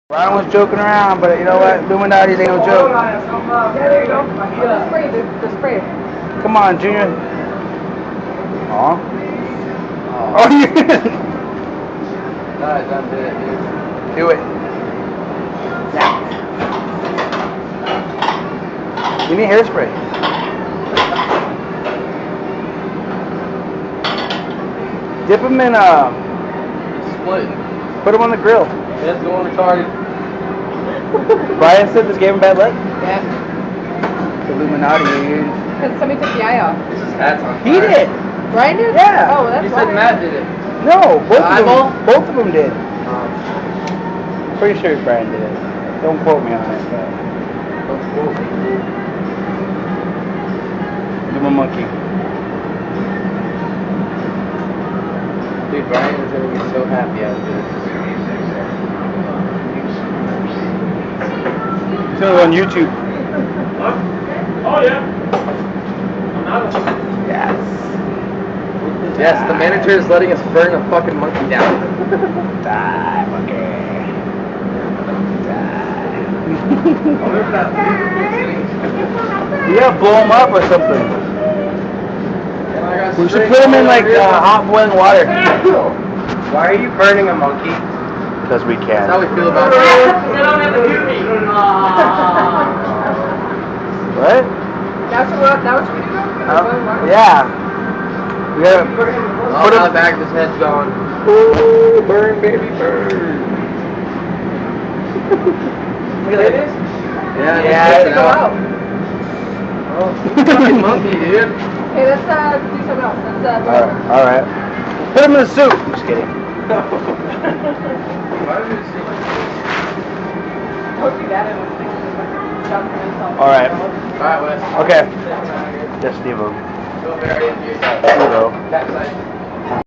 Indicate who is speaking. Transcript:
Speaker 1: Ryan was joking around, but you know what? Illuminati's ain't no joke.
Speaker 2: Yeah, there you go. The spray, the spray.
Speaker 1: Come on, Junior. Aw. Oh, yeah.
Speaker 3: Guys, I'm it, dude.
Speaker 1: Do it. Now. Give me hairspray. Dip them in,
Speaker 3: Split.
Speaker 1: put them on the grill.
Speaker 3: Let's go on the target.
Speaker 1: Brian said this gave him bad luck.
Speaker 2: Yeah.
Speaker 1: Illuminati.
Speaker 2: Because somebody took the eye off.
Speaker 3: This is hats on
Speaker 1: He
Speaker 3: fire.
Speaker 1: did.
Speaker 2: Brian did?
Speaker 1: Yeah.
Speaker 2: Oh, that's
Speaker 3: You
Speaker 2: why.
Speaker 3: said Matt did it.
Speaker 1: No, both
Speaker 3: Eyeball?
Speaker 1: of them did. Pretty sure Brian did it. Don't quote me on it. But give him a monkey.
Speaker 3: Dude, Brian is gonna be so happy out of this.
Speaker 1: It's gonna go on YouTube.
Speaker 4: Oh yeah.
Speaker 1: Yes.
Speaker 3: Yes, the manager is letting us burn a fucking monkey down.
Speaker 1: Die, monkey. Yeah, blow him up or something. We should put him in like hot boiling water.
Speaker 3: Why are you burning a monkey?
Speaker 1: Because we
Speaker 3: That's how we
Speaker 1: can.
Speaker 3: feel about it.
Speaker 1: What?
Speaker 2: That's what you're gonna do?
Speaker 1: Yeah. We gotta
Speaker 3: Oh,
Speaker 1: put
Speaker 3: now the
Speaker 1: him.
Speaker 3: back of his head's going.
Speaker 1: Ooh, burn, baby, burn.
Speaker 3: Look at this. Yeah,
Speaker 1: Yeah,
Speaker 3: check
Speaker 2: Go
Speaker 3: it
Speaker 2: out.
Speaker 3: out. Oh, fucking monkey, dude.
Speaker 2: Okay, let's do something else. Let's
Speaker 1: Alright. Put him in the soup. Just kidding.
Speaker 2: don't do that in a jump for myself.
Speaker 1: Alright.
Speaker 3: Alright, Wes.
Speaker 1: Okay. Just Steve-O.
Speaker 3: Go very into yourself.
Speaker 1: Steve-O.
Speaker 3: Backside.